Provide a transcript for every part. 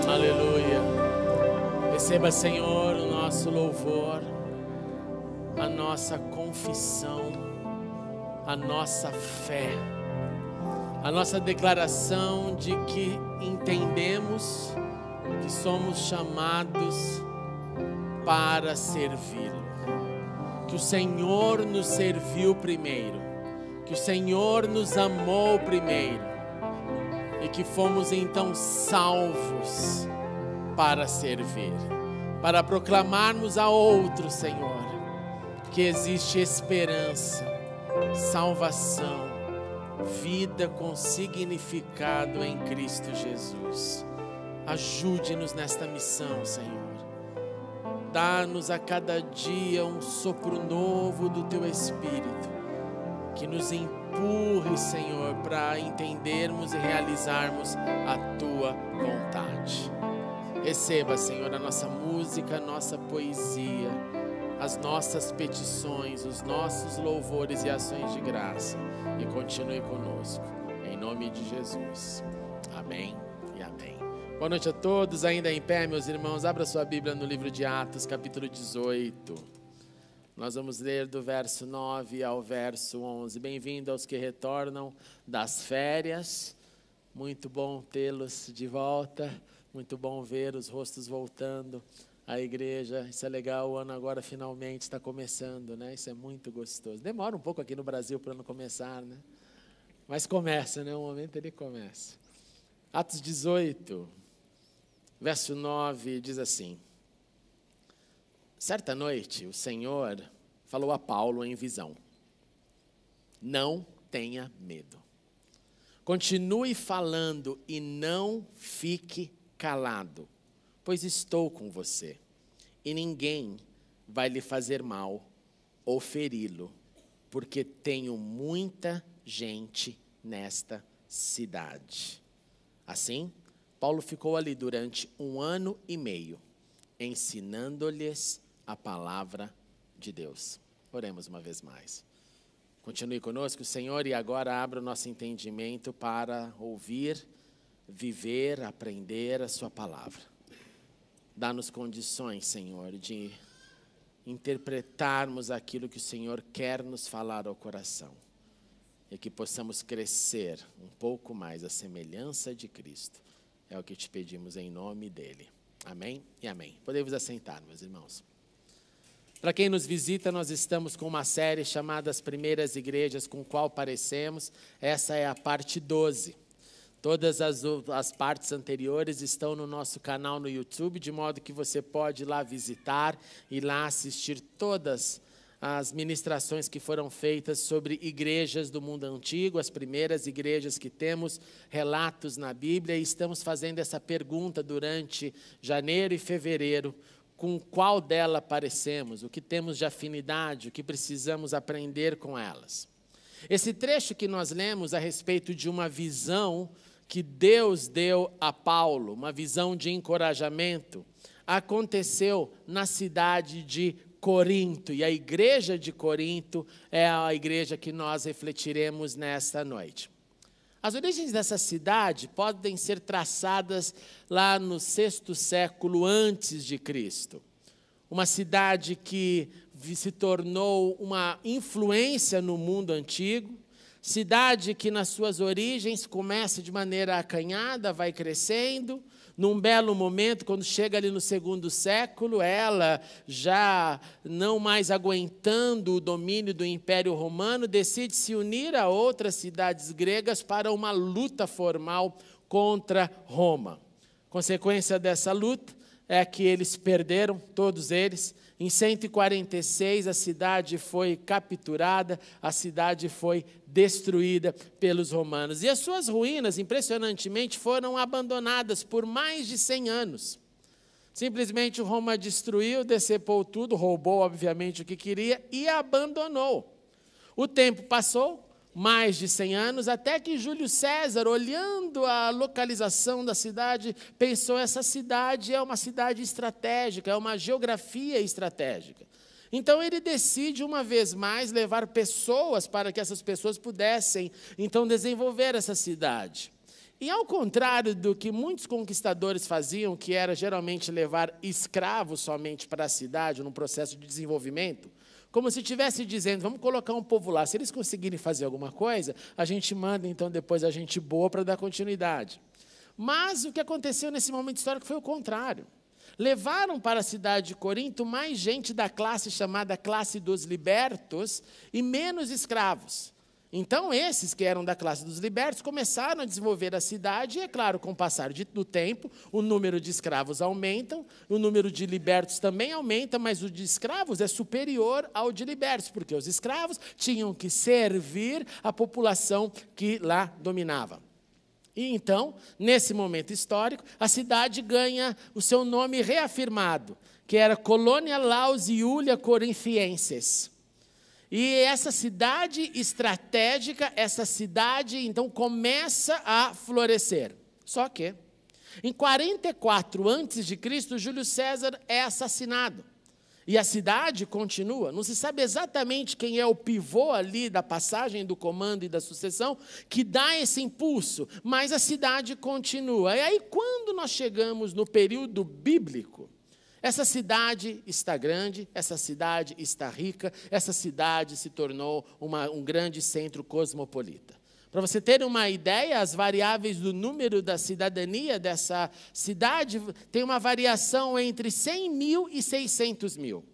Aleluia. Receba, Senhor, o nosso louvor, a nossa confissão, a nossa fé, a nossa declaração de que entendemos que somos chamados para servi-lo, que o Senhor nos serviu primeiro, que o Senhor nos amou primeiro e que fomos então salvos para servir, para proclamarmos a outros, Senhor, que existe esperança, salvação, vida com significado em Cristo Jesus. Ajude-nos nesta missão, Senhor. Dá-nos a cada dia um sopro novo do Teu Espírito, que nos empurre, Senhor, para entendermos e realizarmos a Tua vontade. Receba, Senhor, a nossa música, a nossa poesia, as nossas petições, os nossos louvores e ações de graça, e continue conosco, em nome de Jesus. Amém e amém. Boa noite a todos, ainda em pé, meus irmãos, abra sua Bíblia no livro de Atos, capítulo 18. Nós vamos ler do verso 9 ao verso 11. Bem-vindo aos que retornam das férias. Muito bom tê-los de volta. Muito bom ver os rostos voltando à igreja. Isso é legal, o ano agora finalmente está começando, né? Isso é muito gostoso. Demora um pouco aqui no Brasil para o ano começar, né? Mas começa, né? Um momento ele começa. Atos 18, verso 9, diz assim: certa noite, o Senhor falou a Paulo em visão: não tenha medo. Continue falando e não fique calado, pois estou com você, e ninguém vai lhe fazer mal ou feri-lo, porque tenho muita gente nesta cidade. Assim, Paulo ficou ali durante 1 ano e meio, ensinando-lhes a palavra de Deus. Oremos uma vez mais. Continue conosco, Senhor, e agora abra o nosso entendimento para ouvir, viver, aprender a sua palavra. Dá-nos condições, Senhor, de interpretarmos aquilo que o Senhor quer nos falar ao coração, e que possamos crescer um pouco mais à semelhança de Cristo. É o que te pedimos em nome dele. Amém e amém. Podemos assentar, meus irmãos. Para quem nos visita, nós estamos com uma série chamada As Primeiras Igrejas com Qual Parecemos. Essa é a parte 12. Todas as partes anteriores estão no nosso canal no YouTube, de modo que você pode ir lá visitar e lá assistir todas as ministrações que foram feitas sobre igrejas do mundo antigo, as primeiras igrejas que temos relatos na Bíblia, e estamos fazendo essa pergunta durante janeiro e fevereiro: com qual dela parecemos, o que temos de afinidade, o que precisamos aprender com elas. Esse trecho que nós lemos a respeito de uma visão que Deus deu a Paulo, uma visão de encorajamento, aconteceu na cidade de Corinto, e a igreja de Corinto é a igreja que nós refletiremos nesta noite. As origens dessa cidade podem ser traçadas lá no 6º século antes de Cristo. Uma cidade que se tornou uma influência no mundo antigo, cidade que nas suas origens começa de maneira acanhada, vai crescendo. Num belo momento, quando chega ali no 2º século, ela já não mais aguentando o domínio do Império Romano, decide se unir a outras cidades gregas para uma luta formal contra Roma. Consequência dessa luta é que eles perderam, todos eles. Em 146, a cidade foi capturada, a cidade foi destruída pelos romanos. E as suas ruínas, impressionantemente, foram abandonadas por mais de 100 anos. Simplesmente Roma destruiu, decepou tudo, roubou, obviamente, o que queria e abandonou. O tempo passou, mais de 100 anos, até que Júlio César, olhando a localização da cidade, pensou: essa cidade é uma cidade estratégica, é uma geografia estratégica. Então ele decide uma vez mais levar pessoas para que essas pessoas pudessem então desenvolver essa cidade. E ao contrário do que muitos conquistadores faziam, que era geralmente levar escravos somente para a cidade, num processo de desenvolvimento, como se estivesse dizendo, vamos colocar um povo lá, se eles conseguirem fazer alguma coisa, a gente manda então depois a gente boa para dar continuidade. Mas o que aconteceu nesse momento histórico foi o contrário. Levaram para a cidade de Corinto mais gente da classe chamada classe dos libertos e menos escravos. Então, esses que eram da classe dos libertos começaram a desenvolver a cidade e, é claro, com o passar do tempo, o número de escravos aumenta, o número de libertos também aumenta, mas o de escravos é superior ao de libertos, porque os escravos tinham que servir a população que lá dominava. E então, nesse momento histórico, a cidade ganha o seu nome reafirmado, que era Colônia Laus Iulia Corinthienses. E essa cidade estratégica, essa cidade, então, começa a florescer. Só que, em 44 a.C., Júlio César é assassinado. E a cidade continua. Não se sabe exatamente quem é o pivô ali da passagem do comando e da sucessão que dá esse impulso, mas a cidade continua. E aí, quando nós chegamos no período bíblico, essa cidade está grande, essa cidade está rica, essa cidade se tornou um grande centro cosmopolita. Para você ter uma ideia, as variáveis do número da cidadania dessa cidade tem uma variação entre 100 mil e 600 mil.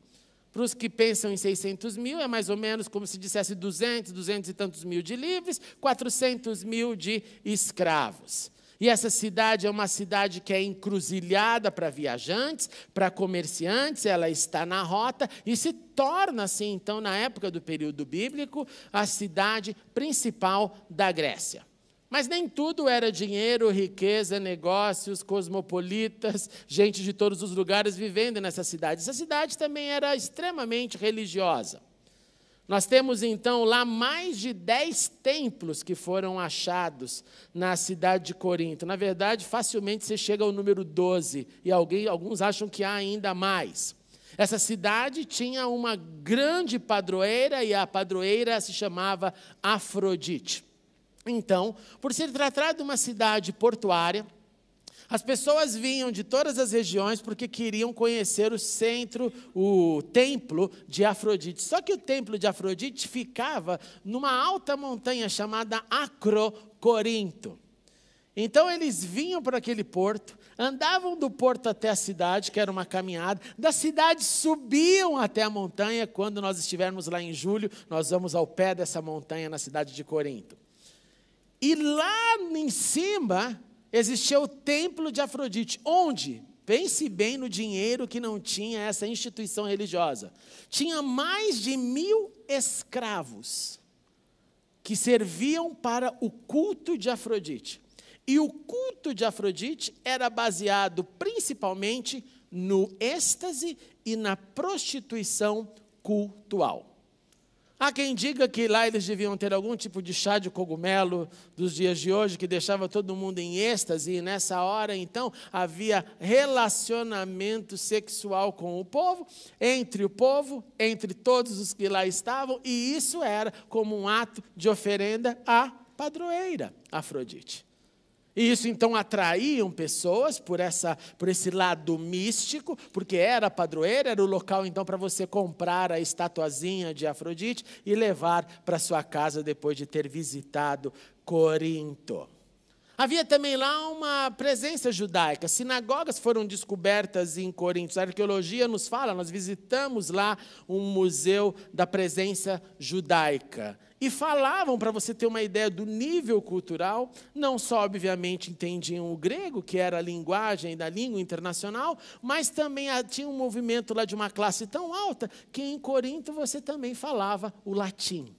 Para os que pensam em 600 mil, é mais ou menos como se dissesse 200 e tantos mil de livres, 400 mil de escravos. E essa cidade é uma cidade que é encruzilhada para viajantes, para comerciantes, ela está na rota e se torna, assim, então, na época do período bíblico, a cidade principal da Grécia. Mas nem tudo era dinheiro, riqueza, negócios, cosmopolitas, gente de todos os lugares vivendo nessa cidade. Essa cidade também era extremamente religiosa. Nós temos, então, lá mais de 10 templos que foram achados na cidade de Corinto. Na verdade, facilmente você chega ao número 12, e alguns acham que há ainda mais. Essa cidade tinha uma grande padroeira, e a padroeira se chamava Afrodite. Então, por se tratar de uma cidade portuária, as pessoas vinham de todas as regiões porque queriam conhecer o centro, o templo de Afrodite. Só que o templo de Afrodite ficava numa alta montanha chamada Acrocorinto. Então eles vinham para aquele porto, andavam do porto até a cidade, que era uma caminhada, da cidade subiam até a montanha. Quando nós estivermos lá em julho, nós vamos ao pé dessa montanha na cidade de Corinto. E lá em cima existia o templo de Afrodite, onde, pense bem no dinheiro que não tinha essa instituição religiosa, tinha mais de 1000 escravos que serviam para o culto de Afrodite. E o culto de Afrodite era baseado principalmente no êxtase e na prostituição cultual. Há quem diga que lá eles deviam ter algum tipo de chá de cogumelo dos dias de hoje, que deixava todo mundo em êxtase, e nessa hora, então, havia relacionamento sexual com o povo, entre todos os que lá estavam, e isso era como um ato de oferenda à padroeira Afrodite. E isso, então, atraíam pessoas por esse lado místico, porque era a padroeira, era o local, então, para você comprar a estatuazinha de Afrodite e levar para sua casa depois de ter visitado Corinto. Havia também lá uma presença judaica. Sinagogas foram descobertas em Corinto. A arqueologia nos fala, nós visitamos lá um museu da presença judaica. E falavam, para você ter uma ideia do nível cultural, não só, obviamente, entendiam o grego, que era a linguagem da língua internacional, mas também tinha um movimento lá de uma classe tão alta que em Corinto você também falava o latim.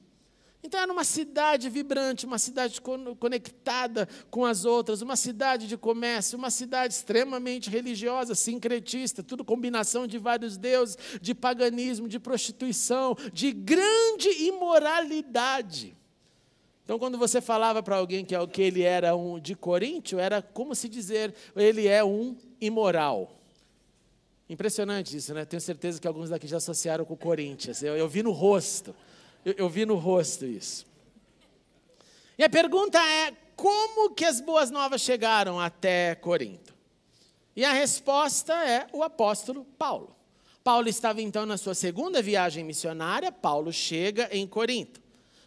Então era uma cidade vibrante, uma cidade conectada com as outras, uma cidade de comércio, uma cidade extremamente religiosa, sincretista, tudo combinação de vários deuses, de paganismo, de prostituição, de grande imoralidade. Então, quando você falava para alguém que ele era de Coríntio, era como se dizer, ele é um imoral. Impressionante isso, né? Tenho certeza que alguns daqui já associaram com Corinthians. Eu vi no rosto. Eu vi no rosto isso. E a pergunta é, como que as boas novas chegaram até Corinto? E a resposta é o apóstolo Paulo. Paulo estava então na sua segunda viagem missionária, Paulo chega em Corinto.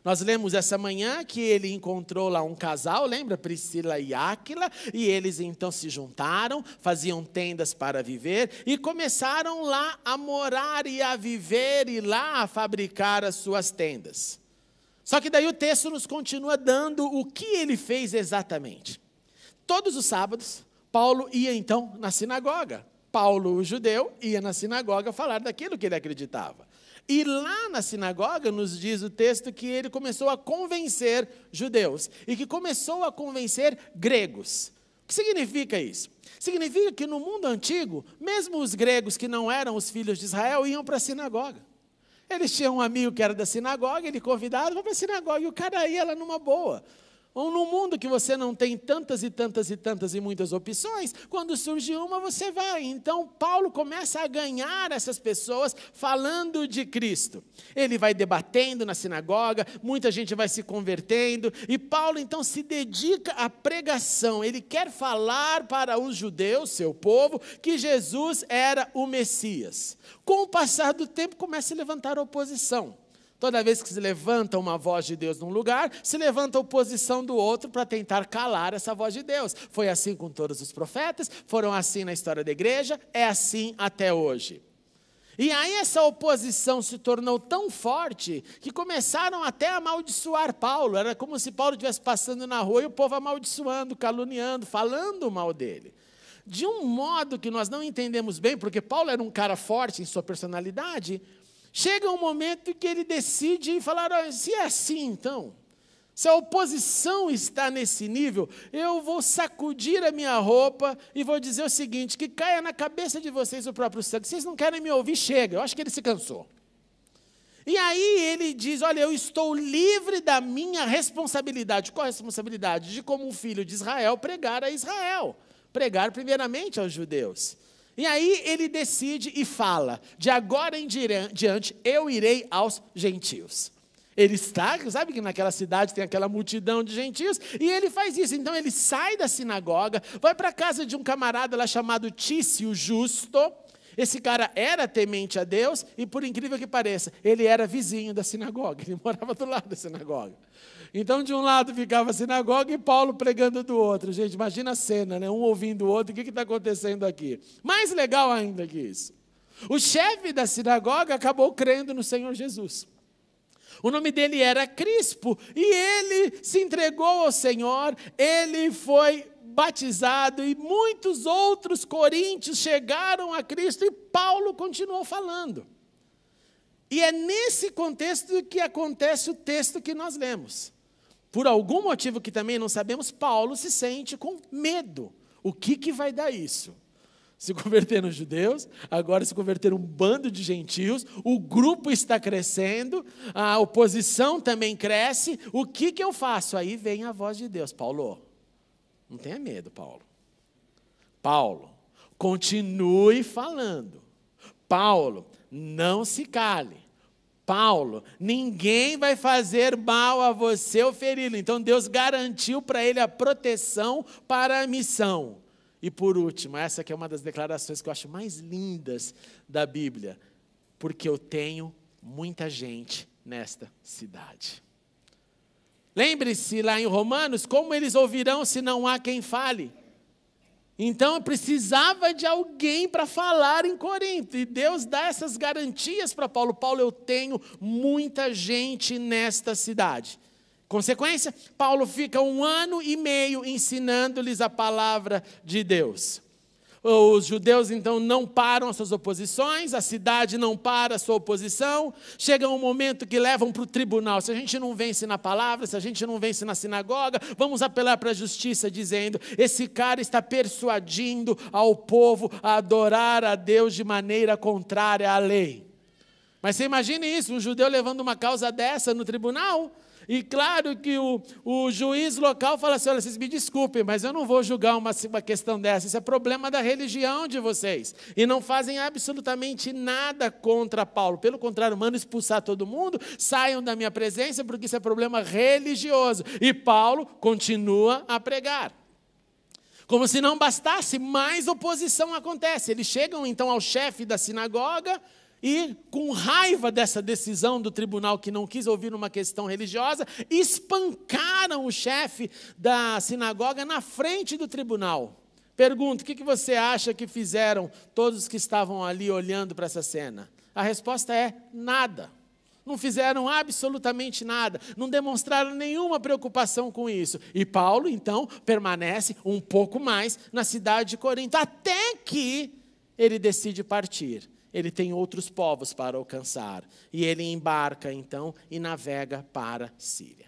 Nós lemos essa manhã que ele encontrou lá um casal, lembra? Priscila e Áquila, e eles então se juntaram, faziam tendas para viver e começaram lá a morar e a viver e lá a fabricar as suas tendas. Só que daí o texto nos continua dando o que ele fez exatamente. Todos os sábados, Paulo ia então na sinagoga. Paulo, o judeu, ia na sinagoga falar daquilo que ele acreditava. E lá na sinagoga, nos diz o texto que ele começou a convencer judeus e que começou a convencer gregos. O que significa isso? Significa que no mundo antigo, mesmo os gregos que não eram os filhos de Israel iam para a sinagoga. Eles tinham um amigo que era da sinagoga, ele convidava para a sinagoga e o cara ia lá numa boa. Ou num mundo que você não tem tantas e muitas opções, quando surge uma, você vai. Então, Paulo começa a ganhar essas pessoas falando de Cristo. Ele vai debatendo na sinagoga, muita gente vai se convertendo, e Paulo, então, se dedica à pregação. Ele quer falar para os judeus, seu povo, que Jesus era o Messias. Com o passar do tempo, começa a levantar oposição. Toda vez que se levanta uma voz de Deus num lugar, se levanta a oposição do outro para tentar calar essa voz de Deus. Foi assim com todos os profetas, foram assim na história da igreja, é assim até hoje. E aí essa oposição se tornou tão forte que começaram até a amaldiçoar Paulo. Era como se Paulo estivesse passando na rua e o povo amaldiçoando, caluniando, falando mal dele. De um modo que nós não entendemos bem, porque Paulo era um cara forte em sua personalidade. Chega um momento que ele decide falar, se é assim então, se a oposição está nesse nível, eu vou sacudir a minha roupa e vou dizer o seguinte, que caia na cabeça de vocês o próprio sangue. Vocês não querem me ouvir, chega. Eu acho que ele se cansou. E aí ele diz, olha, eu estou livre da minha responsabilidade. Qual a responsabilidade? De como um filho de Israel pregar a Israel. Pregar primeiramente aos judeus. E aí ele decide e fala, de agora em diante eu irei aos gentios. Ele está, sabe que naquela cidade tem aquela multidão de gentios, e ele faz isso. Então ele sai da sinagoga, vai para a casa de um camarada lá chamado Tício Justo. Esse cara era temente a Deus e, por incrível que pareça, ele era vizinho da sinagoga, ele morava do lado da sinagoga. Então, de um lado ficava a sinagoga e Paulo pregando do outro. Gente, imagina a cena, né? Um ouvindo o outro, o que está acontecendo aqui? Mais legal ainda que isso. O chefe da sinagoga acabou crendo no Senhor Jesus. O nome dele era Crispo e ele se entregou ao Senhor, ele foi batizado e muitos outros coríntios chegaram a Cristo e Paulo continuou falando. E é nesse contexto que acontece o texto que nós lemos. Por algum motivo que também não sabemos, Paulo se sente com medo. O que vai dar isso? Se converteram os judeus, agora se converteram um bando de gentios, o grupo está crescendo, a oposição também cresce, o que eu faço? Aí vem a voz de Deus, Paulo, não tenha medo, Paulo. Paulo, continue falando. Paulo, não se cale. Paulo, ninguém vai fazer mal a você ou feri-lo. Então Deus garantiu para ele a proteção para a missão. E por último, essa aqui é uma das declarações que eu acho mais lindas da Bíblia. Porque eu tenho muita gente nesta cidade. Lembre-se lá em Romanos, como eles ouvirão se não há quem fale? Então, precisava de alguém para falar em Corinto. E Deus dá essas garantias para Paulo. Paulo, eu tenho muita gente nesta cidade. Consequência, Paulo fica 1 ano e meio ensinando-lhes a palavra de Deus. Os judeus, então, não param as suas oposições, a cidade não para a sua oposição. Chega um momento que levam para o tribunal. Se a gente não vence na palavra, se a gente não vence na sinagoga, vamos apelar para a justiça, dizendo, esse cara está persuadindo ao povo a adorar a Deus de maneira contrária à lei. Mas você imagine isso, um judeu levando uma causa dessa no tribunal? E claro que o juiz local fala assim, olha, vocês me desculpem, mas eu não vou julgar uma questão dessa, isso é problema da religião de vocês. E não fazem absolutamente nada contra Paulo. Pelo contrário, mandam expulsar todo mundo, saiam da minha presença, porque isso é problema religioso. E Paulo continua a pregar. Como se não bastasse, mais oposição acontece. Eles chegam então ao chefe da sinagoga, e, com raiva dessa decisão do tribunal que não quis ouvir uma questão religiosa, espancaram o chefe da sinagoga na frente do tribunal. Pergunto, o que você acha que fizeram todos que estavam ali olhando para essa cena? A resposta é nada. Não fizeram absolutamente nada, não demonstraram nenhuma preocupação com isso. E Paulo, então, permanece um pouco mais na cidade de Corinto, até que ele decide partir. Ele tem outros povos para alcançar. E ele embarca, então, e navega para a Síria.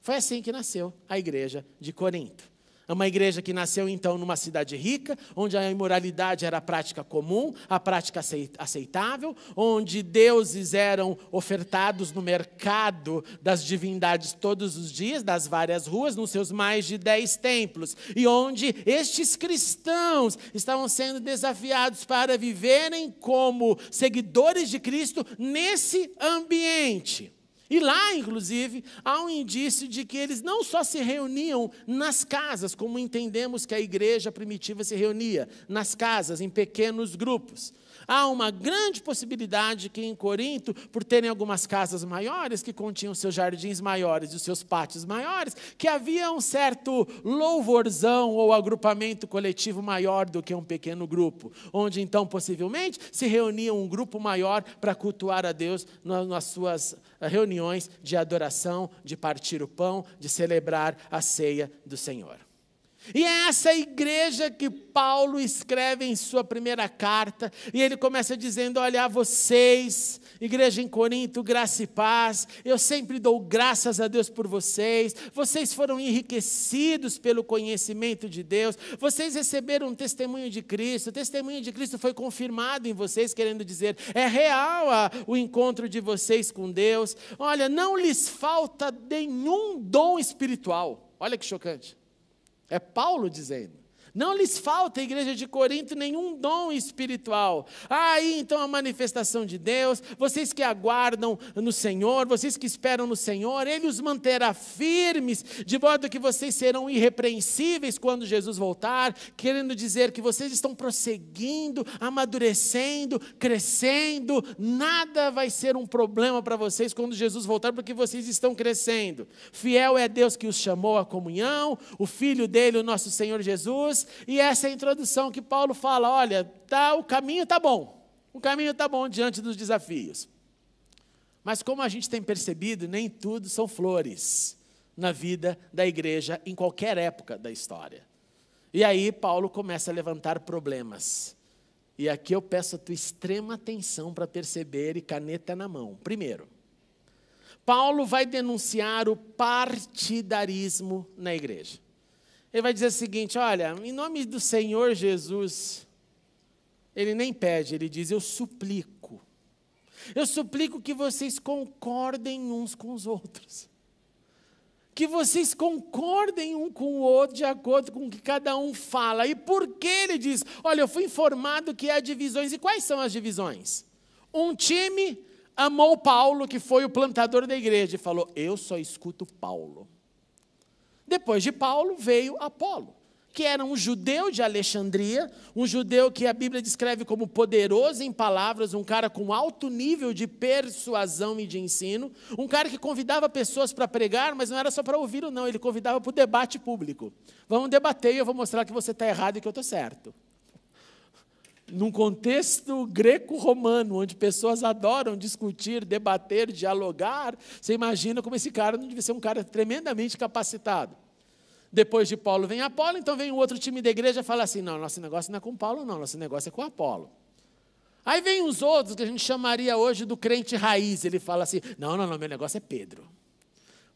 Foi assim que nasceu a igreja de Corinto. É uma igreja que nasceu, então, numa cidade rica, onde a imoralidade era a prática comum, a prática aceitável, onde deuses eram ofertados no mercado das divindades todos os dias, das várias ruas, nos seus mais de 10 templos, e onde estes cristãos estavam sendo desafiados para viverem como seguidores de Cristo nesse ambiente. E lá, inclusive, há um indício de que eles não só se reuniam nas casas, como entendemos que a igreja primitiva se reunia, nas casas, em pequenos grupos. Há uma grande possibilidade que em Corinto, por terem algumas casas maiores, que continham seus jardins maiores e os seus pátios maiores, que havia um certo louvorzão ou agrupamento coletivo maior do que um pequeno grupo, onde então possivelmente se reunia um grupo maior para cultuar a Deus nas suas reuniões de adoração, de partir o pão, de celebrar a ceia do Senhor. E é essa igreja que Paulo escreve em sua primeira carta, e ele começa dizendo, olha, a vocês, igreja em Corinto, graça e paz, eu sempre dou graças a Deus por vocês foram enriquecidos pelo conhecimento de Deus, vocês receberam um testemunho de Cristo, o testemunho de Cristo foi confirmado em vocês, querendo dizer, é real o encontro de vocês com Deus, olha, não lhes falta nenhum dom espiritual, olha que chocante. É Paulo dizendo. Não lhes falta, a igreja de Corinto, nenhum dom espiritual. Aí, então, a manifestação de Deus, vocês que aguardam no Senhor, vocês que esperam no Senhor, Ele os manterá firmes, de modo que vocês serão irrepreensíveis quando Jesus voltar, querendo dizer que vocês estão prosseguindo, amadurecendo, crescendo, nada vai ser um problema para vocês quando Jesus voltar, porque vocês estão crescendo. Fiel é Deus que os chamou à comunhão, o Filho dele, o nosso Senhor Jesus. E essa é a introdução que Paulo fala, olha, o caminho está bom. O caminho está bom diante dos desafios. Mas como a gente tem percebido, nem tudo são flores na vida da igreja em qualquer época da história. E aí Paulo começa a levantar problemas. E aqui eu peço a tua extrema atenção para perceber e caneta na mão. Primeiro, Paulo vai denunciar o partidarismo na igreja. Ele vai dizer o seguinte, olha, em nome do Senhor Jesus, ele nem pede, ele diz, eu suplico que vocês concordem uns com os outros. Que vocês concordem um com o outro de acordo com o que cada um fala. E por que ele diz, olha, eu fui informado que há divisões. E quais são as divisões? Um time amou Paulo, que foi o plantador da igreja, e falou, eu só escuto Paulo. Depois de Paulo veio Apolo, que era um judeu de Alexandria, um judeu que a Bíblia descreve como poderoso em palavras, um cara com alto nível de persuasão e de ensino, um cara que convidava pessoas para pregar, mas não era só para ouvir ou não, ele convidava para o debate público. Vamos debater e eu vou mostrar que você está errado e que eu estou certo. Num contexto greco-romano, onde pessoas adoram discutir, debater, dialogar, você imagina como esse cara não devia ser um cara tremendamente capacitado. Depois de Paulo vem Apolo, então vem um outro time da igreja e fala assim, não, nosso negócio não é com Paulo não, nosso negócio é com Apolo. Aí vem os outros, que a gente chamaria hoje do crente raiz, ele fala assim, não, meu negócio é Pedro.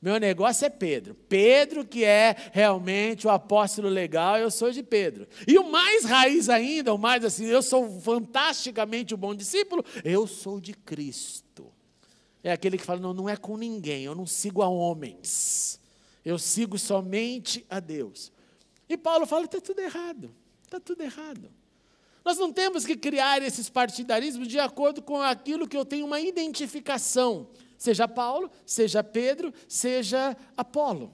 Meu negócio é Pedro. Pedro que é realmente o apóstolo legal, eu sou de Pedro. E o mais raiz ainda, o mais assim, eu sou fantasticamente o bom discípulo, eu sou de Cristo. é aquele que fala, não é com ninguém, eu não sigo a homens, eu sigo somente a Deus. E Paulo fala, está tudo errado, está tudo errado. Nós não temos que criar esses partidarismos de acordo com aquilo que eu tenho uma identificação, seja Paulo, seja Pedro, seja Apolo.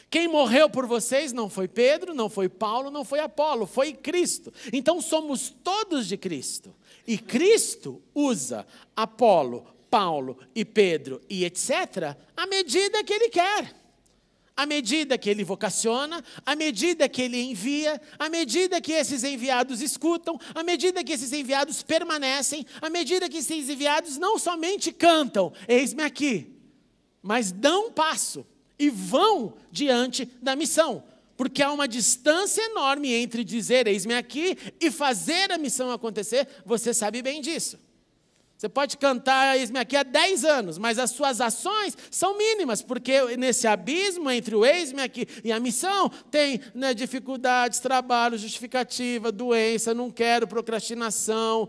Quem morreu por vocês não foi Pedro, não foi Paulo, não foi Apolo, foi Cristo. Então somos todos de Cristo. E Cristo usa Apolo, Paulo e Pedro e etc. à medida que Ele quer. À medida que Ele vocaciona, à medida que Ele envia, à medida que esses enviados escutam, à medida que esses enviados permanecem, à medida que esses enviados não somente cantam, eis-me aqui, mas dão um passo e vão diante da missão. Porque há uma distância enorme entre dizer eis-me aqui e fazer a missão acontecer, você sabe bem disso. Você pode cantar eis-me aqui há 10 anos, mas as suas ações são mínimas, porque nesse abismo entre o eis-me aqui e a missão, tem dificuldades, trabalho, justificativa, doença, não quero, procrastinação,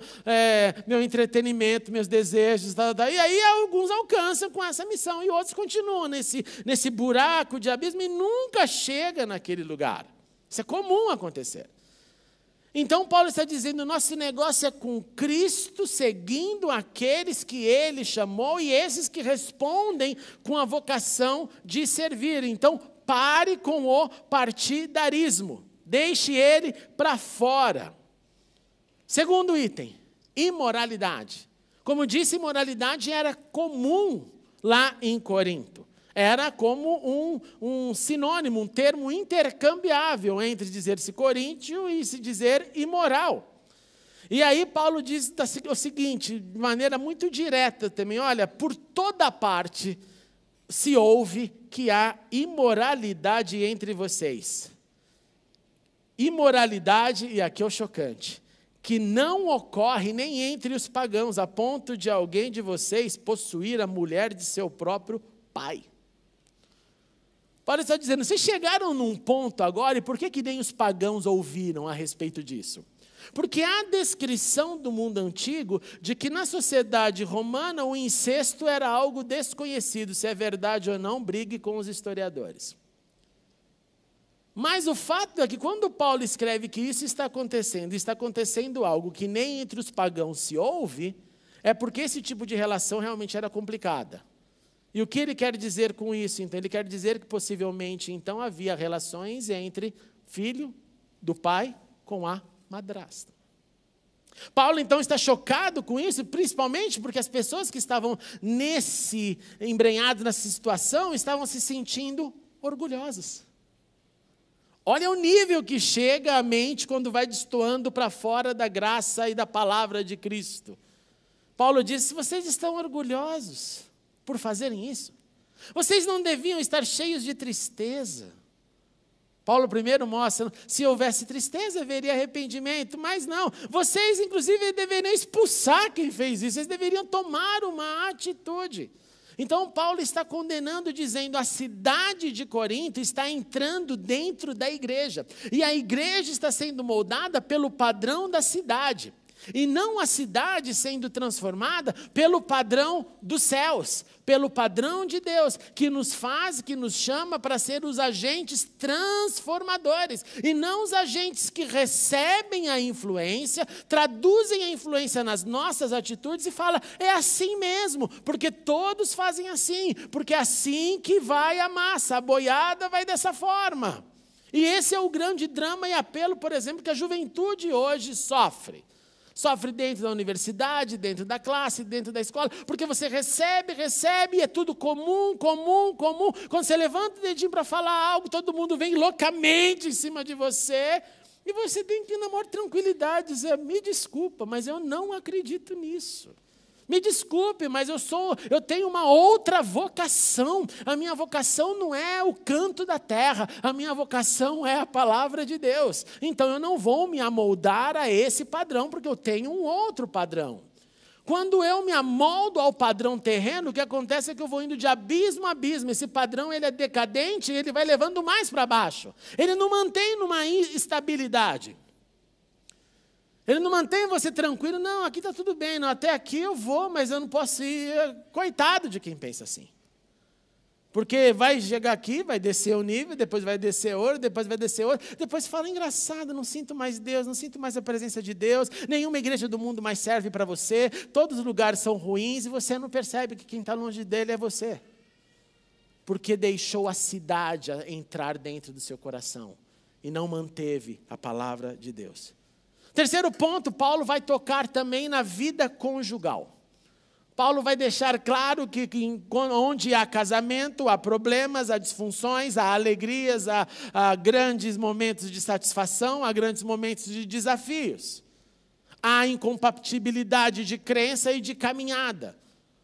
meu entretenimento, meus desejos, e aí alguns alcançam com essa missão, e outros continuam nesse buraco de abismo e nunca chegam naquele lugar. Isso é comum acontecer. Então, Paulo está dizendo, nosso negócio é com Cristo, seguindo aqueles que Ele chamou e esses que respondem com a vocação de servir. Então, pare com o partidarismo, deixe ele para fora. Segundo item, imoralidade. Como disse, imoralidade era comum lá em Corinto. Era como um sinônimo, um termo intercambiável entre dizer-se coríntio e se dizer imoral. E aí Paulo diz o seguinte, de maneira muito direta também, olha, por toda parte se ouve que há imoralidade entre vocês. Imoralidade, e aqui é o chocante, que não ocorre nem entre os pagãos, a ponto de alguém de vocês possuir a mulher de seu próprio pai. Paulo está dizendo, vocês chegaram num ponto agora, e por que nem os pagãos ouviram a respeito disso? Porque há descrição do mundo antigo de que na sociedade romana o incesto era algo desconhecido. Se é verdade ou não, brigue com os historiadores. Mas o fato é que quando Paulo escreve que isso está acontecendo algo que nem entre os pagãos se ouve, é porque esse tipo de relação realmente era complicada. E o que ele quer dizer com isso? Então, ele quer dizer que possivelmente então havia relações entre filho do pai com a madrasta. Paulo então está chocado com isso, principalmente porque as pessoas que estavam embrenhadas nessa situação estavam se sentindo orgulhosas. Olha o nível que chega a mente quando vai destoando para fora da graça e da palavra de Cristo. Paulo diz, se vocês estão orgulhosos por fazerem isso, vocês não deviam estar cheios de tristeza. Paulo primeiro mostra, se houvesse tristeza, haveria arrependimento, mas não. Vocês, inclusive, deveriam expulsar quem fez isso, vocês deveriam tomar uma atitude. Então, Paulo está condenando, dizendo, a cidade de Corinto está entrando dentro da igreja, e a igreja está sendo moldada pelo padrão da cidade. E não a cidade sendo transformada pelo padrão dos céus, pelo padrão de Deus, que nos chama para ser os agentes transformadores, e não os agentes que recebem a influência, traduzem a influência nas nossas atitudes e falam, é assim mesmo, porque todos fazem assim, porque é assim que vai a massa, a boiada vai dessa forma. E esse é o grande drama e apelo, por exemplo, que a juventude hoje sofre. Sofre dentro da universidade, dentro da classe, dentro da escola, porque você recebe, e é tudo comum. Quando você levanta o dedinho para falar algo, todo mundo vem loucamente em cima de você, e você tem que ir na maior tranquilidade dizer, me desculpa, mas eu não acredito nisso. Me desculpe, mas eu tenho uma outra vocação. A minha vocação não é o canto da terra, a minha vocação é a palavra de Deus. Então eu não vou me amoldar a esse padrão, porque eu tenho um outro padrão. Quando eu me amoldo ao padrão terreno, o que acontece é que eu vou indo de abismo a abismo. Esse padrão ele é decadente, ele vai levando mais para baixo. Ele não mantém numa estabilidade. Ele não mantém você tranquilo, não, aqui está tudo bem, não, até aqui eu vou, mas eu não posso ir. Coitado de quem pensa assim. Porque vai chegar aqui, vai descer o nível, depois vai descer outro, depois vai descer outro. Depois fala, engraçado, não sinto mais Deus, não sinto mais a presença de Deus. Nenhuma igreja do mundo mais serve para você. Todos os lugares são ruins e você não percebe que quem está longe dele é você. Porque deixou a cidade entrar dentro do seu coração e não manteve a palavra de Deus. Terceiro ponto, Paulo vai tocar também na vida conjugal. Paulo vai deixar claro que onde há casamento, há problemas, há disfunções, há alegrias, há grandes momentos de satisfação, há grandes momentos de desafios. Há incompatibilidade de crença e de caminhada.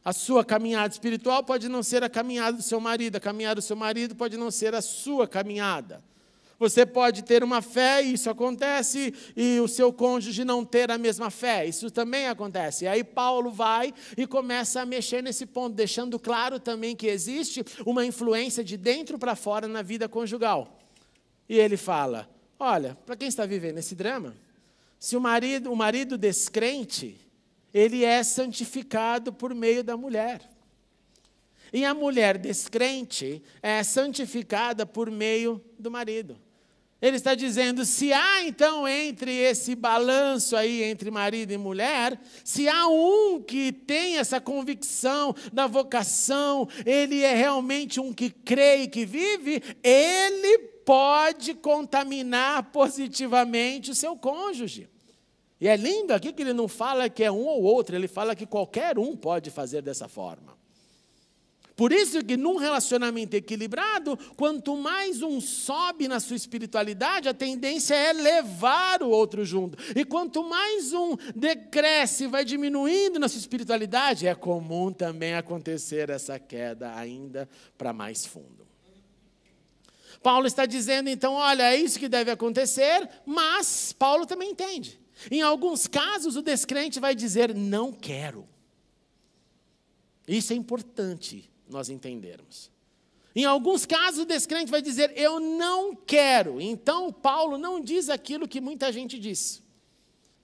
A sua caminhada espiritual pode não ser a caminhada do seu marido, a caminhada do seu marido pode não ser a sua caminhada. Você pode ter uma fé, e isso acontece, e o seu cônjuge não ter a mesma fé, isso também acontece. E aí Paulo vai e começa a mexer nesse ponto, deixando claro também que existe uma influência de dentro para fora na vida conjugal. E ele fala, olha, para quem está vivendo esse drama, se o marido descrente, ele é santificado por meio da mulher. E a mulher descrente é santificada por meio do marido. Ele está dizendo, se há então entre esse balanço aí, entre marido e mulher, se há um que tem essa convicção da vocação, ele é realmente um que crê e que vive, ele pode contaminar positivamente o seu cônjuge. E é lindo aqui que ele não fala que é um ou outro, ele fala que qualquer um pode fazer dessa forma. Por isso que num relacionamento equilibrado, quanto mais um sobe na sua espiritualidade, a tendência é levar o outro junto. E quanto mais um decresce, vai diminuindo na sua espiritualidade, é comum também acontecer essa queda ainda para mais fundo. Paulo está dizendo então, olha, é isso que deve acontecer, mas Paulo também entende. Em alguns casos o descrente vai dizer, não quero. Isso é importante nós entendermos. Em alguns casos o descrente vai dizer, eu não quero. Então Paulo não diz aquilo que muita gente diz,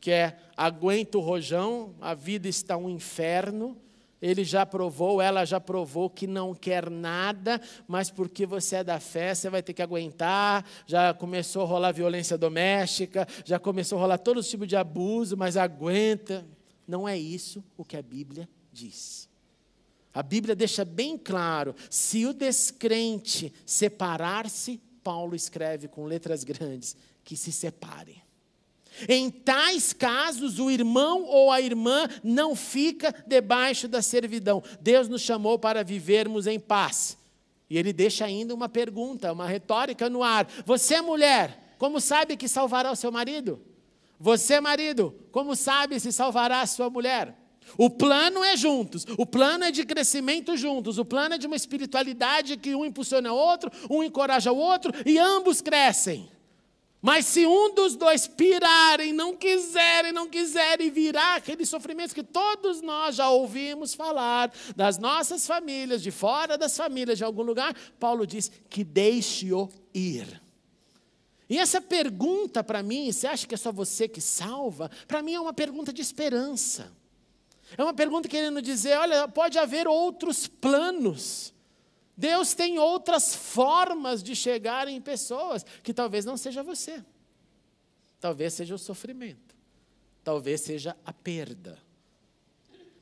que é, aguenta o rojão, a vida está um inferno, ele já provou, ela já provou que não quer nada, mas porque você é da fé, você vai ter que aguentar, já começou a rolar violência doméstica, já começou a rolar todo tipo de abuso, mas aguenta. Não é isso o que a Bíblia diz. A Bíblia deixa bem claro, se o descrente separar-se, Paulo escreve com letras grandes, que se separe. Em tais casos, o irmão ou a irmã não fica debaixo da servidão. Deus nos chamou para vivermos em paz. E ele deixa ainda uma pergunta, uma retórica no ar. Você, mulher, como sabe que salvará o seu marido? Você, marido, como sabe se salvará a sua mulher? O plano é juntos, o plano é de crescimento juntos, o plano é de uma espiritualidade que um impulsiona o outro, um encoraja o outro e ambos crescem. Mas se um dos dois pirarem, não quiserem virar aqueles sofrimentos que todos nós já ouvimos falar, das nossas famílias, de fora das famílias, de algum lugar, Paulo diz que deixe-o ir. E essa pergunta para mim, você acha que é só você que salva? Para mim é uma pergunta de esperança. É uma pergunta querendo dizer, olha, pode haver outros planos. Deus tem outras formas de chegar em pessoas, que talvez não seja você. Talvez seja o sofrimento. Talvez seja a perda.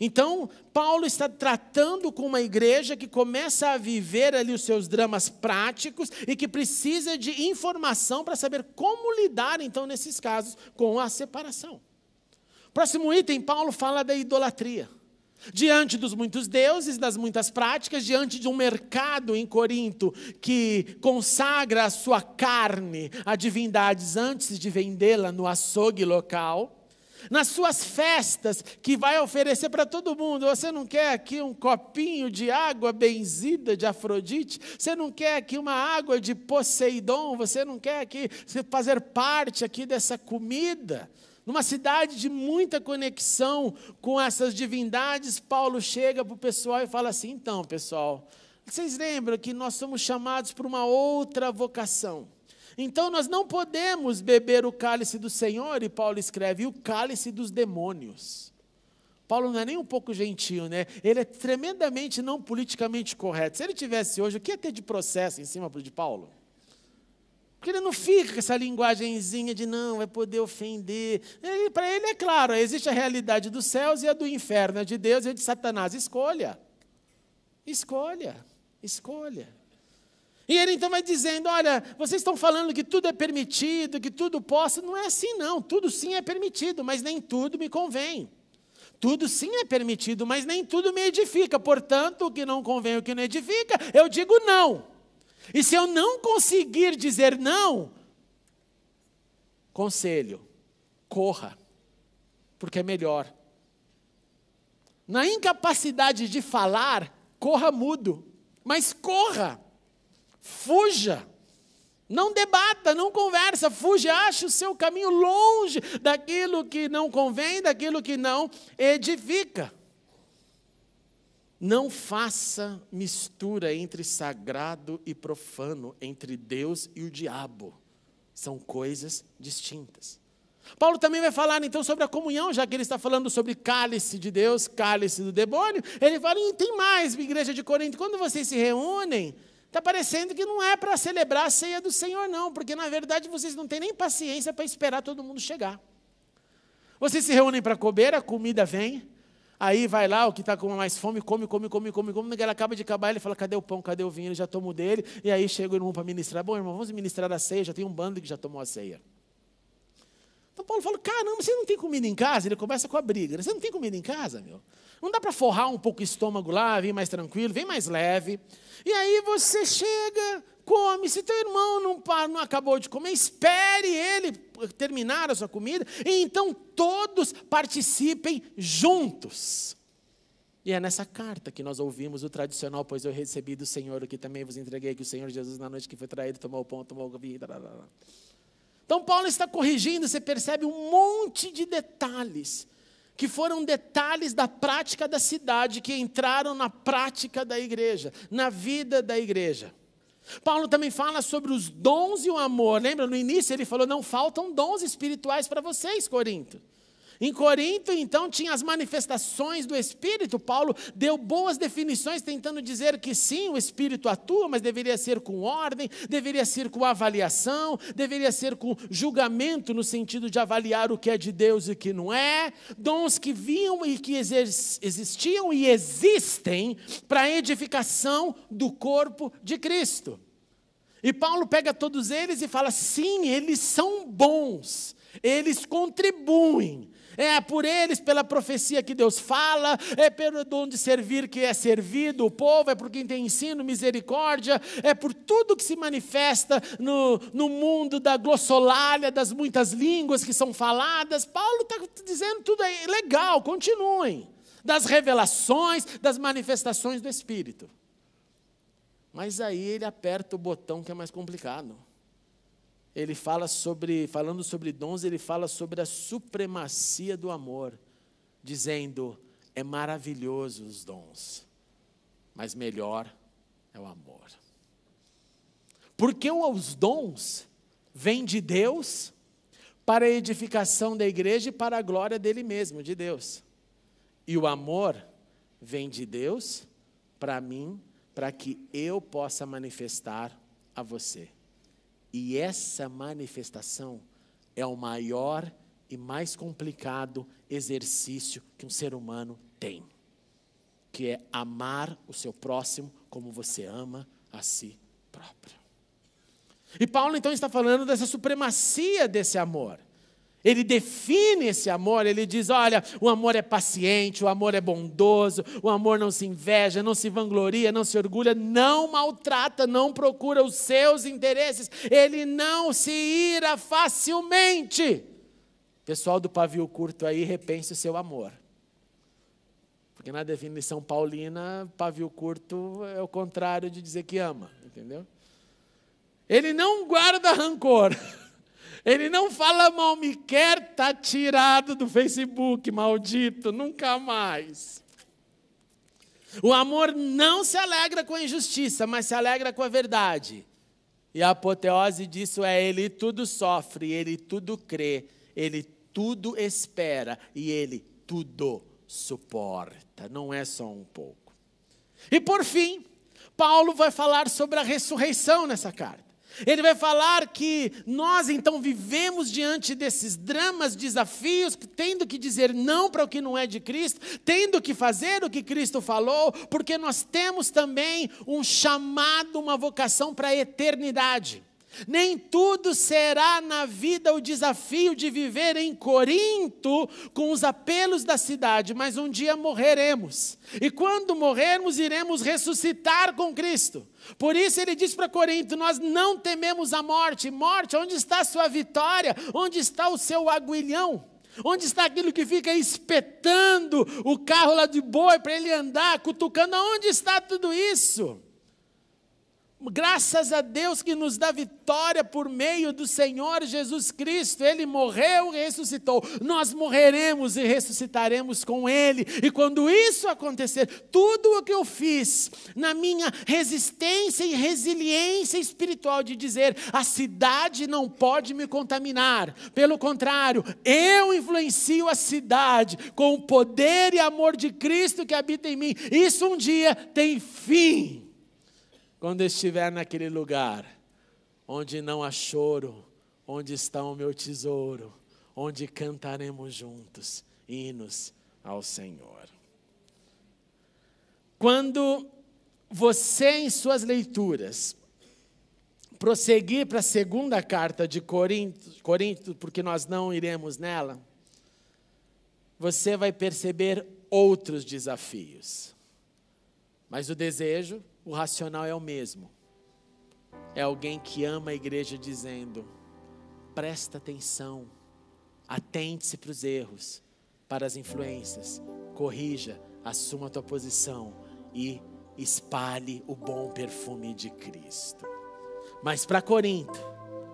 Então, Paulo está tratando com uma igreja que começa a viver ali os seus dramas práticos e que precisa de informação para saber como lidar, então, nesses casos, com a separação. Próximo item, Paulo fala da idolatria. Diante dos muitos deuses, das muitas práticas, diante de um mercado em Corinto que consagra a sua carne a divindades antes de vendê-la no açougue local, nas suas festas que vai oferecer para todo mundo, você não quer aqui um copinho de água benzida de Afrodite? Você não quer aqui uma água de Poseidon? Você não quer aqui fazer parte aqui dessa comida? Numa cidade de muita conexão com essas divindades, Paulo chega para o pessoal e fala assim, então, pessoal, vocês lembram que nós somos chamados para uma outra vocação. Então nós não podemos beber o cálice do Senhor, e Paulo escreve, e o cálice dos demônios. Paulo não é nem um pouco gentil, né? Ele é tremendamente não politicamente correto. Se ele tivesse hoje, o que ia ter de processo em cima de Paulo? Porque ele não fica com essa linguagenzinha de não, vai poder ofender. Para ele é claro, existe a realidade dos céus e a do inferno, a de Deus e a de Satanás. Escolha. Escolha. Escolha. E ele então vai dizendo, olha, vocês estão falando que tudo é permitido, que tudo posso. Não é assim não, tudo sim é permitido, mas nem tudo me convém. Tudo sim é permitido, mas nem tudo me edifica. Portanto, o que não convém, o que não edifica, eu digo não. E se eu não conseguir dizer não, conselho, corra, porque é melhor. Na incapacidade de falar, corra mudo, mas corra. Fuja, não debata, não conversa, fuja, ache o seu caminho longe daquilo que não convém, daquilo que não edifica. Não faça mistura entre sagrado e profano, entre Deus e o diabo. São coisas distintas. Paulo também vai falar então sobre a comunhão, já que ele está falando sobre cálice de Deus, cálice do demônio. Ele fala, e tem mais, igreja de Corinto, quando vocês se reúnem, está parecendo que não é para celebrar a ceia do Senhor, não, porque na verdade vocês não têm nem paciência para esperar todo mundo chegar. Vocês se reúnem para comer, a comida vem, aí vai lá, o que está com mais fome, come, quando ele acaba de acabar, ele fala, cadê o pão, cadê o vinho, ele já tomou dele, e aí chega o irmão para ministrar, bom irmão, vamos ministrar a ceia, já tem um bando que já tomou a ceia. Então Paulo fala, caramba, você não tem comida em casa? Ele começa com a briga, você não tem comida em casa, meu? Não dá para forrar um pouco o estômago lá, vir mais tranquilo, vem mais leve. E aí você chega, come. Se teu irmão não acabou de comer, espere ele terminar a sua comida. E então todos participem juntos. E é nessa carta que nós ouvimos o tradicional, pois eu recebi do Senhor o que também vos entreguei, que o Senhor Jesus na noite que foi traído tomou o pão, tomou o vinho. Então Paulo está corrigindo, você percebe um monte de detalhes que foram detalhes da prática da cidade, que entraram na prática da igreja, na vida da igreja. Paulo também fala sobre os dons e o amor. Lembra, no início ele falou, não faltam dons espirituais para vocês, Corinto. Em Corinto, então, tinha as manifestações do Espírito. Paulo deu boas definições, tentando dizer que sim, o Espírito atua, mas deveria ser com ordem, deveria ser com avaliação, deveria ser com julgamento, no sentido de avaliar o que é de Deus e o que não é. Dons que vinham e que existiam e existem para a edificação do corpo de Cristo. E Paulo pega todos eles e fala, sim, eles são bons, eles contribuem. É por eles, pela profecia que Deus fala, é pelo dom de servir que é servido o povo, é por quem tem ensino, misericórdia, é por tudo que se manifesta no mundo da glossolalia, das muitas línguas que são faladas. Paulo está dizendo tudo é legal, continuem. Das revelações, das manifestações do Espírito. Mas aí ele aperta o botão que é mais complicado. Ele falando sobre dons, ele fala sobre a supremacia do amor, dizendo, é maravilhoso os dons, mas melhor é o amor. Porque os dons vêm de Deus para a edificação da igreja e para a glória dele mesmo, de Deus. E o amor vem de Deus para mim, para que eu possa manifestar a você. E essa manifestação é o maior e mais complicado exercício que um ser humano tem, que é amar o seu próximo como você ama a si próprio. E Paulo então está falando dessa supremacia desse amor. Ele define esse amor, ele diz, olha, o amor é paciente, o amor é bondoso, o amor não se inveja, não se vangloria, não se orgulha, não maltrata, não procura os seus interesses, ele não se ira facilmente. Pessoal do pavio curto aí, repense o seu amor. Porque na definição paulina, pavio curto é o contrário de dizer que ama, entendeu? Ele não guarda rancor. Ele não fala mal, me quer, está tirado do Facebook, maldito, nunca mais. O amor não se alegra com a injustiça, mas se alegra com a verdade. E a apoteose disso é: ele tudo sofre, ele tudo crê, ele tudo espera e ele tudo suporta. Não é só um pouco. E por fim, Paulo vai falar sobre a ressurreição nessa carta. Ele vai falar que nós então vivemos diante desses dramas, desafios, tendo que dizer não para o que não é de Cristo, tendo que fazer o que Cristo falou, porque nós temos também um chamado, uma vocação para a eternidade. Nem tudo será na vida o desafio de viver em Corinto com os apelos da cidade, mas um dia morreremos. E quando morrermos, iremos ressuscitar com Cristo. Por isso ele diz para Corinto: nós não tememos a morte. Morte, onde está a sua vitória? Onde está o seu aguilhão? Onde está aquilo que fica espetando o carro lá de boi para ele andar, cutucando? Onde está tudo isso? Graças a Deus que nos dá vitória por meio do Senhor Jesus Cristo. Ele morreu e ressuscitou. Nós morreremos e ressuscitaremos com Ele. E quando isso acontecer, tudo o que eu fiz na minha resistência e resiliência espiritual de dizer: a cidade não pode me contaminar. Pelo contrário, eu influencio a cidade com o poder e amor de Cristo que habita em mim. Isso um dia tem fim. Quando estiver naquele lugar, onde não há choro, onde está o meu tesouro, onde cantaremos juntos hinos ao Senhor. Quando você, em suas leituras, prosseguir para a segunda carta de Corinto, porque nós não iremos nela, você vai perceber outros desafios. Mas o desejo, o racional é o mesmo. É alguém que ama a igreja dizendo: presta atenção, atente-se para os erros, para as influências, corrija, assuma a tua posição e espalhe o bom perfume de Cristo. Mas para Corinto,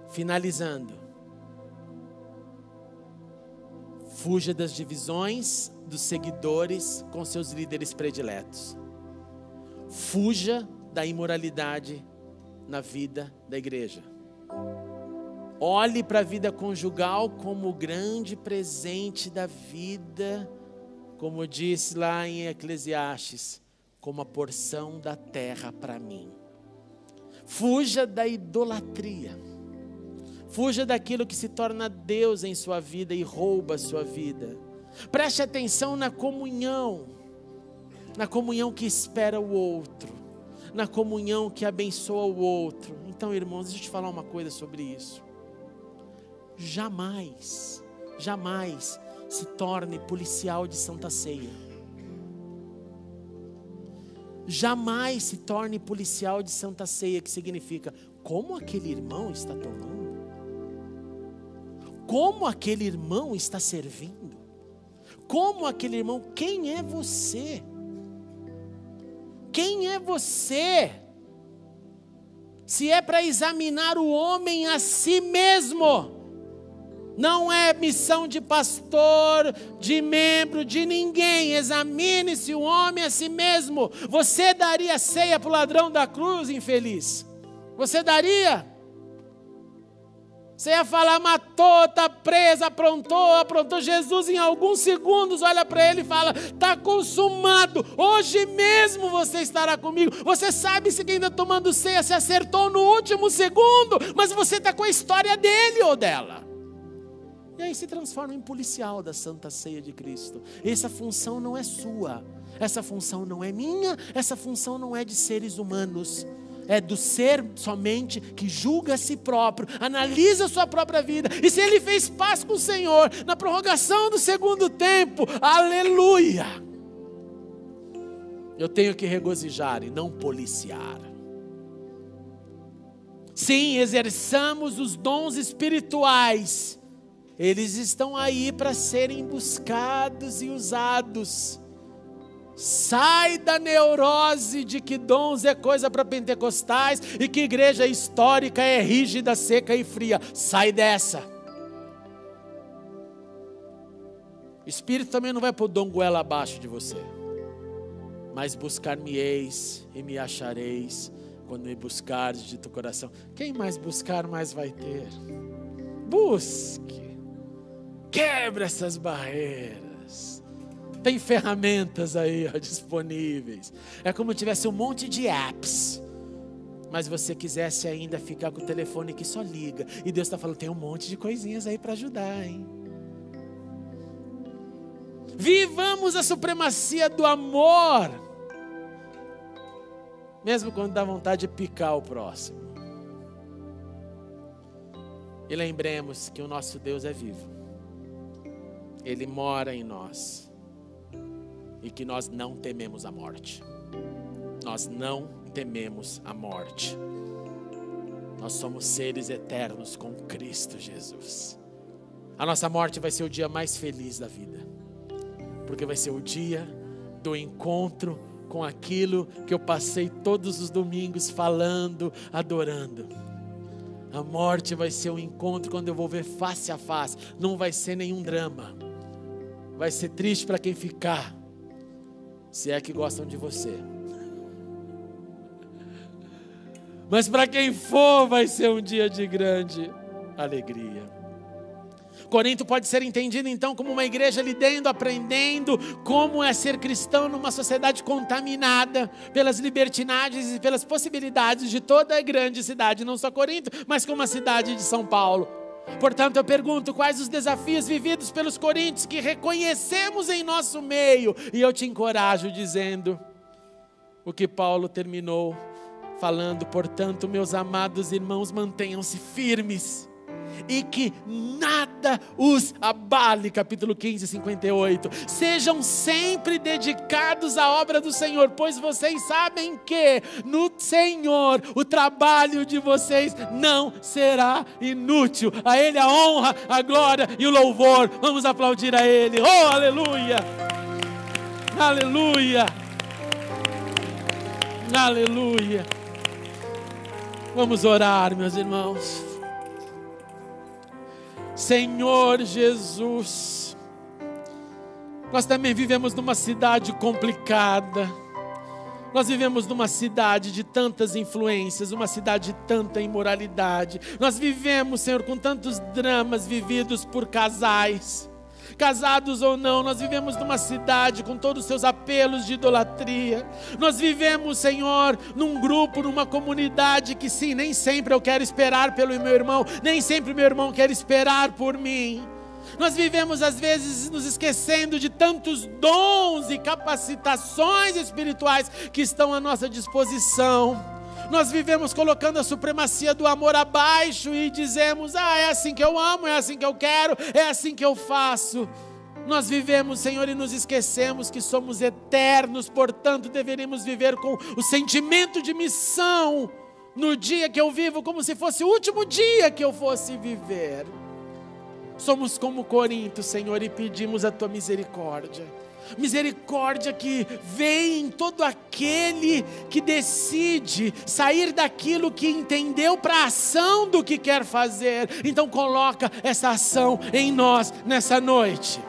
finalizando, fuja das divisões dos seguidores com seus líderes prediletos. Fuja da imoralidade na vida da igreja. Olhe para a vida conjugal como o grande presente da vida, como disse lá em Eclesiastes, como a porção da terra para mim. Fuja da idolatria. Fuja daquilo que se torna Deus em sua vida e rouba a sua vida. Preste atenção na comunhão que espera o outro, na comunhão que abençoa o outro. Então, irmãos, deixa eu te falar uma coisa sobre isso. Jamais se torne policial de Santa Ceia. Jamais se torne policial de Santa Ceia, que significa: como aquele irmão está tomando? Como aquele irmão está servindo? Como aquele irmão? Quem é você? Quem é você? Se é para examinar o homem a si mesmo, não é missão de pastor, de membro, de ninguém. Examine-se o homem a si mesmo. Você daria ceia para o ladrão da cruz, infeliz? Você daria? Você ia falar: matou, está preso, aprontou. Jesus em alguns segundos olha para ele e fala: está consumado, hoje mesmo você estará comigo. Você sabe se quem está tomando ceia se acertou no último segundo, mas você está com a história dele ou dela. E aí se transforma em policial da Santa Ceia de Cristo. Essa função não é sua, essa função não é minha, essa função não é de seres humanos. É do ser somente que julga a si próprio, analisa a sua própria vida. E se ele fez paz com o Senhor na prorrogação do segundo tempo, aleluia! Eu tenho que regozijar e não policiar. Sim, exerçamos os dons espirituais. Eles estão aí para serem buscados e usados. Sai da neurose de que dons é coisa para pentecostais e que igreja histórica é rígida, seca e fria. Sai dessa. O Espírito também não vai pôr dom goela abaixo de você. Mas buscar-me-eis e me achareis quando me buscares de teu coração. Quem mais buscar, mais vai ter. Busque. Quebre essas barreiras. Tem ferramentas aí disponíveis. É como se tivesse um monte de apps, mas você quisesse ainda ficar com o telefone que só liga. E Deus está falando, tem um monte de coisinhas aí para ajudar, hein? Vivamos a supremacia do amor, mesmo quando dá vontade de picar o próximo. E lembremos que o nosso Deus é vivo. Ele mora em nós. E que nós não tememos a morte. Nós não tememos a morte. Nós somos seres eternos com Cristo Jesus. A nossa morte vai ser o dia mais feliz da vida. Porque vai ser o dia do encontro com aquilo que eu passei todos os domingos falando, adorando. A morte vai ser um encontro quando eu vou ver face a face. Não vai ser nenhum drama. Vai ser triste para quem ficar. Se é que gostam de você. Mas para quem for, vai ser um dia de grande alegria. Corinto pode ser entendido então como uma igreja lidando, aprendendo como é ser cristão numa sociedade contaminada pelas libertinagens e pelas possibilidades de toda a grande cidade, não só Corinto, mas como a cidade de São Paulo. Portanto, eu pergunto, quais os desafios vividos pelos coríntios que reconhecemos em nosso meio? E eu te encorajo dizendo o que Paulo terminou falando: portanto, meus amados irmãos, mantenham-se firmes e que nada os abale. Capítulo 15, 58. Sejam sempre dedicados à obra do Senhor, pois vocês sabem que no Senhor o trabalho de vocês não será inútil. A Ele a honra, a glória e o louvor. Vamos aplaudir a Ele. Oh, aleluia! Aleluia! Aleluia! Vamos orar, meus irmãos. Senhor Jesus, nós também vivemos numa cidade complicada, nós vivemos numa cidade de tantas influências, uma cidade de tanta imoralidade, nós vivemos, Senhor, com tantos dramas vividos por casais, casados ou não, nós vivemos numa cidade com todos os seus apelos de idolatria, nós vivemos, Senhor, num grupo, numa comunidade que sim, nem sempre eu quero esperar pelo meu irmão, nem sempre meu irmão quer esperar por mim. Nós vivemos às vezes nos esquecendo de tantos dons e capacitações espirituais que estão à nossa disposição. Nós vivemos colocando a supremacia do amor abaixo e dizemos: é assim que eu amo, é assim que eu quero, é assim que eu faço. Nós vivemos, Senhor, e nos esquecemos que somos eternos, portanto deveríamos viver com o sentimento de missão no dia que eu vivo, como se fosse o último dia que eu fosse viver. Somos como Corinto, Senhor, e pedimos a Tua misericórdia. Misericórdia que vem em todo aquele que decide sair daquilo que entendeu para a ação do que quer fazer. Então coloca essa ação em nós nessa noite.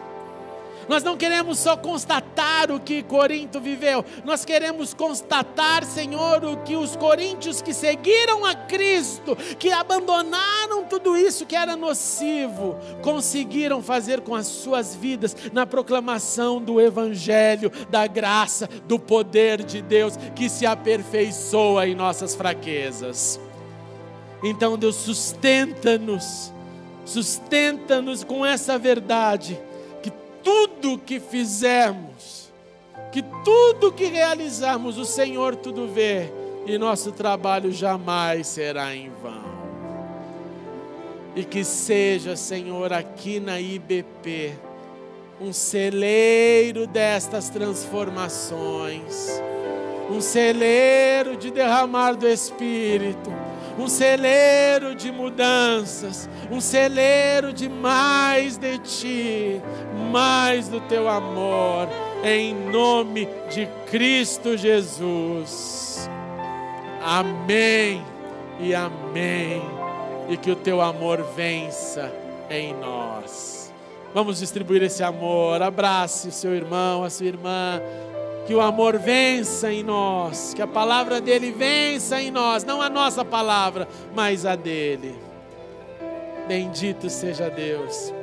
Nós não queremos só constatar o que Corinto viveu, nós queremos constatar, Senhor, o que os coríntios que seguiram a Cristo, que abandonaram tudo isso que era nocivo, conseguiram fazer com as suas vidas na proclamação do Evangelho, da graça, do poder de Deus que se aperfeiçoa em nossas fraquezas. Então, Deus, sustenta-nos com essa verdade, tudo que fizermos, que tudo que realizarmos, o Senhor tudo vê, e nosso trabalho jamais será em vão. E que seja, Senhor, aqui na IBP, um celeiro destas transformações, um celeiro de derramar do Espírito, um celeiro de mudanças, um celeiro de mais de Ti, mais do Teu amor, em nome de Cristo Jesus. Amém e amém. E que o Teu amor vença em nós. Vamos distribuir esse amor. Abrace o seu irmão, a sua irmã. Que o amor vença em nós, que a palavra dele vença em nós, não a nossa palavra, mas a dele. Bendito seja Deus.